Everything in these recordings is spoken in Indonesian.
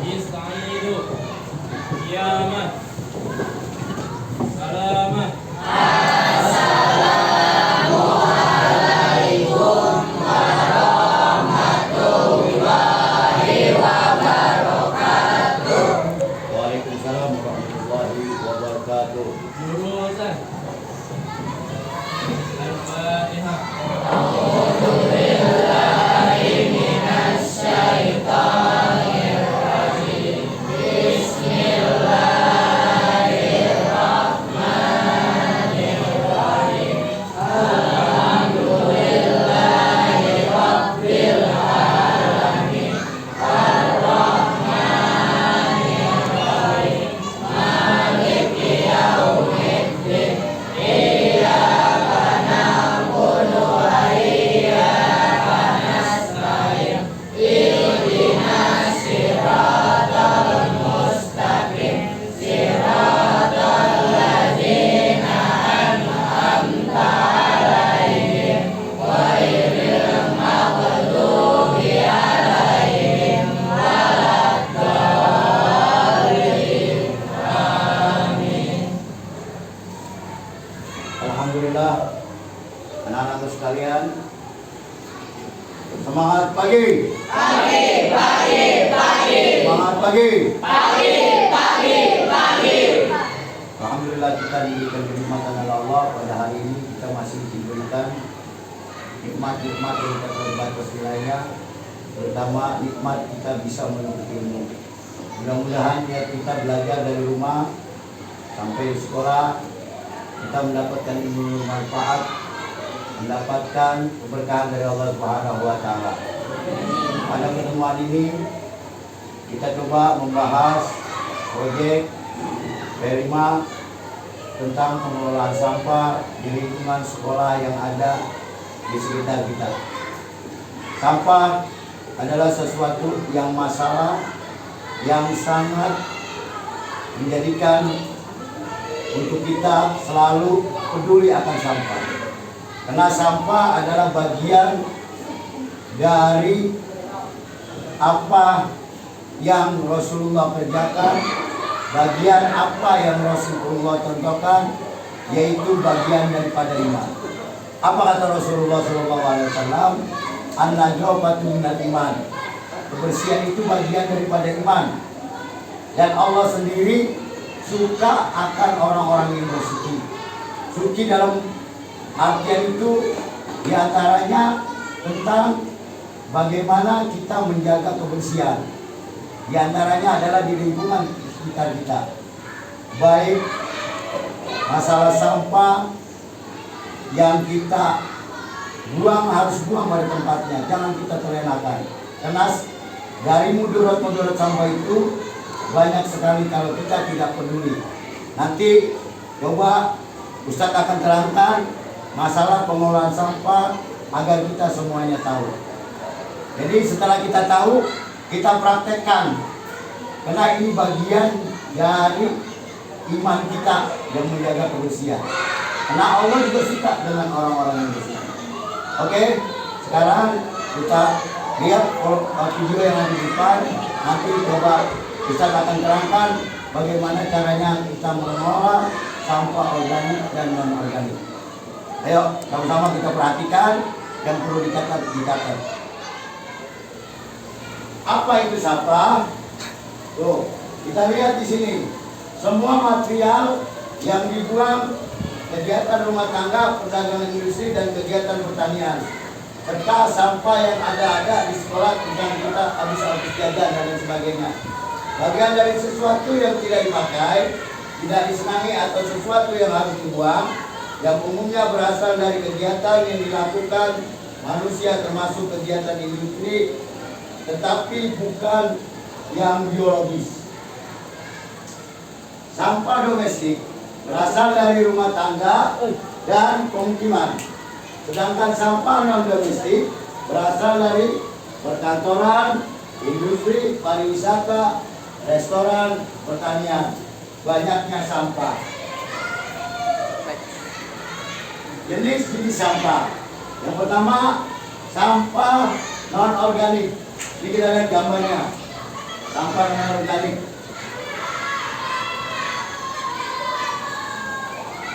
Ista'idu. Qiyamah. Salamah. Waalaikumsalam warahmatullahi wabarakatuh. Jurusan. Al-Fatihah. Alhamdulillah, anak-anakku sekalian, semangat pagi. Semangat pagi. Alhamdulillah kita diberikan kenikmatan oleh Allah pada hari ini. Kita masih diberikan nikmat-nikmat yang tak terbatas nilainya, terutama nikmat kita bisa menuntut ilmu. Mudah-mudahan ya kita belajar dari rumah sampai sekolah, kita mendapatkan ilmu manfaat, mendapatkan keberkahan dari Allah Subhanahu wa taala. Pada pertemuan ini kita coba membahas proyek Perima tentang pengelolaan sampah di lingkungan sekolah yang ada di sekitar kita. Sampah adalah sesuatu yang masalah yang sangat menjadikan untuk kita selalu peduli akan sampah. Karena sampah adalah bagian dari apa yang Rasulullah kerjakan, bagian apa yang Rasulullah contohkan, yaitu bagian daripada iman. Apa kata Rasulullah SAW? An-najafatu minal iman. Kebersihan itu bagian daripada iman. Dan Allah sendiri suka akan orang-orang yang bersuci. Suci dalam artian itu diantaranya tentang bagaimana kita menjaga kebersihan. Diantaranya adalah di lingkungan sekitar kita. Baik masalah sampah yang kita buang harus buang pada tempatnya, jangan kita terlenakan. Karena dari mudarat-mudarat sampah itu banyak sekali kalau kita tidak peduli. Nanti coba Ustadz akan terangkan masalah pengelolaan sampah agar kita semuanya tahu. Jadi setelah kita tahu, kita praktekkan. Karena ini bagian dari iman kita yang menjaga kebersihan. Karena Allah juga suka dengan orang-orang yang bersih. Oke, sekarang kita lihat video yang ada di depan. Nanti coba Ustadz akan terangkan bagaimana caranya kita mengelola sampah organik dan non-organik. Ayo, sama-sama kita perhatikan yang perlu dicatat. Apa itu sampah? Tuh, kita lihat di sini. Semua material yang dibuang kegiatan rumah tangga, perdagangan industri dan kegiatan pertanian, serta sampah yang ada di sekolah yang kita habis jajan dan lain sebagainya. Bagian dari sesuatu yang tidak dipakai, tidak disenangi atau sesuatu yang harus dibuang, yang umumnya berasal dari kegiatan yang dilakukan manusia termasuk kegiatan industri, tetapi bukan yang biologis. Sampah domestik berasal dari rumah tangga dan pemukiman, sedangkan sampah non domestik berasal dari perkantoran, industri, pariwisata, restoran, pertanian. Banyaknya sampah. Jenis sampah. Yang pertama, sampah non organik. Ini kita lihat gambarnya. sampah non-organik.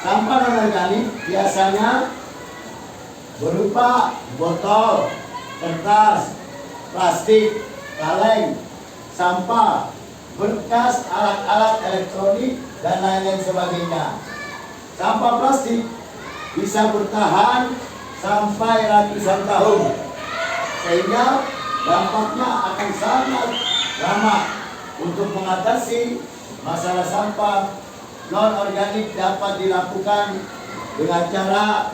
Sampah non-organik biasanya berupa botol, kertas, plastik, kaleng, sampah, bekas alat-alat elektronik, dan lain-lain sebagainya. Sampah plastik bisa bertahan sampai ratusan tahun, sehingga dampaknya akan sangat lama. Untuk mengatasi masalah sampah non-organik dapat dilakukan dengan cara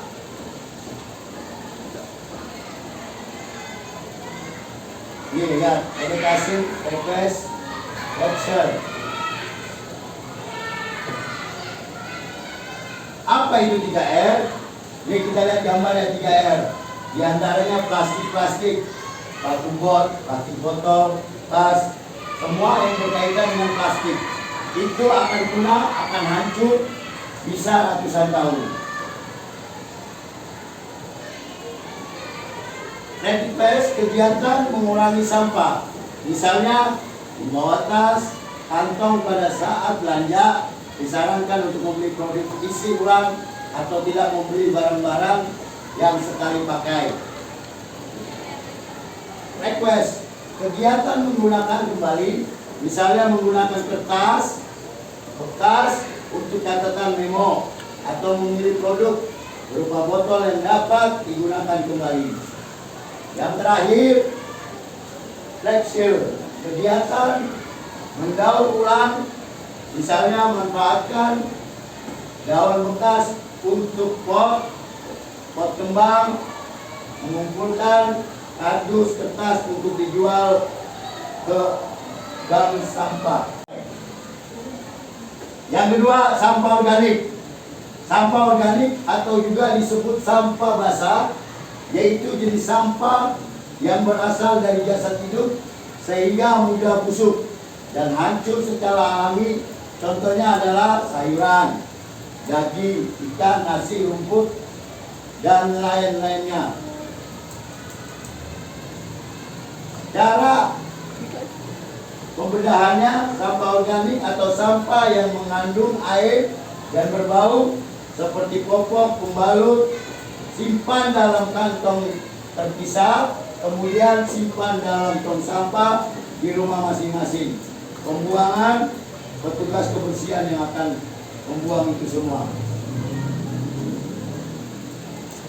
ini, lihat, edukasi, request, action. Apa itu 3R? Ini kita lihat gambarnya 3R. Di antaranya plastik-plastik, paku bot, plastik botol, tas, semua yang berkaitan dengan plastik. Itu akan punah, akan hancur, bisa ratusan tahun. Reduce kegiatan mengurangi sampah. Misalnya, membawa tas, kantong pada saat belanja, disarankan untuk membeli produk isi ulang atau tidak membeli barang-barang yang sekali pakai. Request kegiatan menggunakan kembali, misalnya menggunakan kertas bekas untuk catatan memo atau memilih produk berupa botol yang dapat digunakan kembali. Yang terakhir, fleksibel kegiatan mendaur ulang, misalnya manfaatkan daun bekas untuk pot kembang, mengumpulkan kardus kertas untuk dijual ke bank sampah. Yang kedua, sampah organik. Sampah organik atau juga disebut sampah basah, yaitu jenis sampah yang berasal dari jasad hidup sehingga mudah busuk dan hancur secara alami. Contohnya adalah sayuran, daging, ikan, nasi, rumput, dan lain-lainnya. Cara pembedahannya, sampah organik atau sampah yang mengandung air dan berbau seperti popok, pembalut, simpan dalam kantong terpisah, kemudian simpan dalam tong sampah di rumah masing-masing. Pembuangan, petugas kebersihan yang akan membuang itu semua.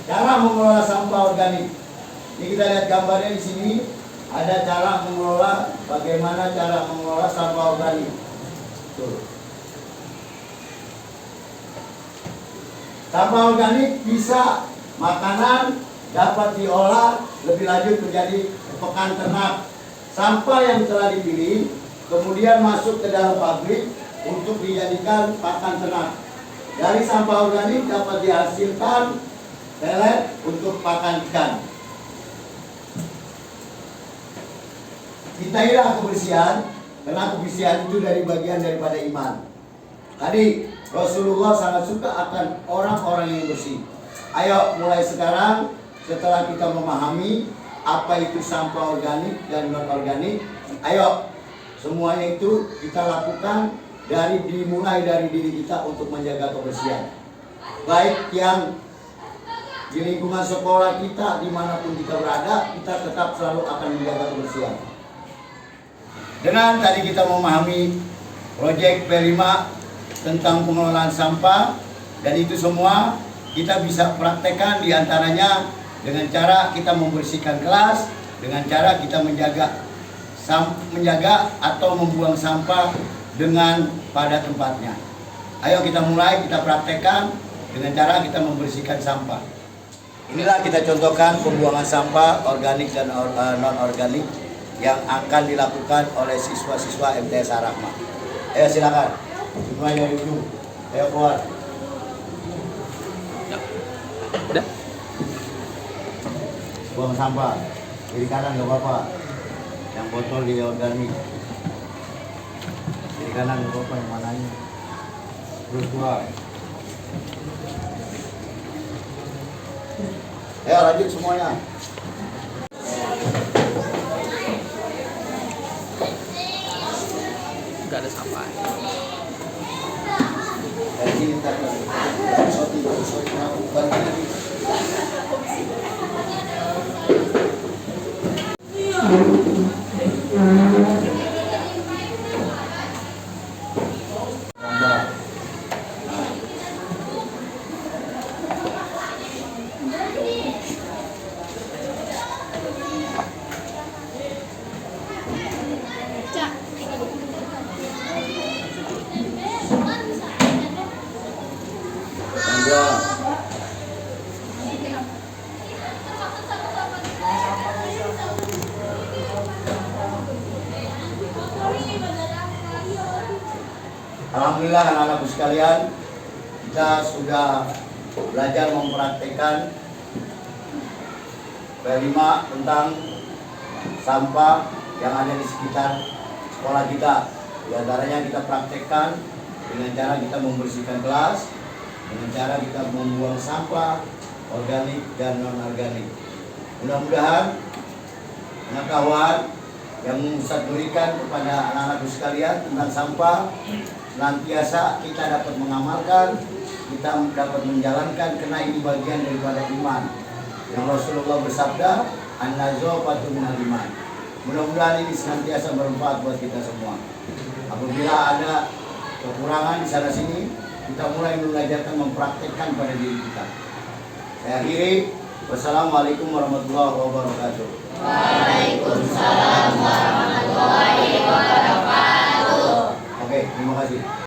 Cara mengelola sampah organik. Ini kita lihat gambarnya di sini. Ada cara mengelola, bagaimana cara mengelola sampah organik. Tuh. Sampah organik bisa makanan, dapat diolah lebih lanjut menjadi pakan ternak. Sampah yang telah dipilih kemudian masuk ke dalam pabrik untuk dijadikan pakan ternak. Dari sampah organik dapat dihasilkan pelet untuk pakan ikan. Cintailah kebersihan, karena kebersihan itu dari bagian daripada iman. Tadi Rasulullah sangat suka akan orang-orang yang bersih. Ayo mulai sekarang, setelah kita memahami apa itu sampah organik dan non-organik, ayo semuanya itu kita lakukan dimulai dari diri kita untuk menjaga kebersihan. Baik yang di lingkungan sekolah kita, dimanapun kita berada, kita tetap selalu akan menjaga kebersihan. Dengan tadi kita memahami proyek P5 tentang pengelolaan sampah, dan itu semua kita bisa praktekkan diantaranya dengan cara kita membersihkan kelas, dengan cara kita menjaga atau membuang sampah dengan pada tempatnya. Ayo kita mulai, kita praktekkan dengan cara kita membersihkan sampah. Inilah kita contohkan pembuangan sampah organik dan non-organik yang akan dilakukan oleh siswa-siswa MTS Ar-Rahmah. Ayo silakan, mulai dari ujung. Ayo keluar. Udah. Buang sampah. Kiri kanan nggak apa-apa. Yang botol di organik. Kiri kanan nggak apa-apa, yang mananya. Terus keluar. Ayo lanjut semuanya. udah ada sampah. Dari sini tak Alhamdulillah anak-anakku sekalian, kita sudah belajar mempraktekkan kelima tentang sampah yang ada di sekitar sekolah kita. Di antaranya kita praktekkan dengan cara kita membersihkan kelas, dengan cara kita membuang sampah organik dan non-organik. Mudah-mudahan pengetahuan yang Ustaz berikan kepada anak-anakku sekalian tentang sampah senantiasa kita dapat mengamalkan, kita dapat menjalankan, karena ini bagian daripada iman. Yang Rasulullah bersabda, an-nazafatu minal iman. Mudah-mudahan ini senantiasa bermanfaat buat kita semua. Apabila ada kekurangan di sana sini, kita mulai belajarkan mempraktekkan pada diri kita. Saya akhiri. Wassalamualaikum warahmatullahi wabarakatuh. Waalaikumsalam warahmatullahi wabarakatuh. Oke, terima kasih.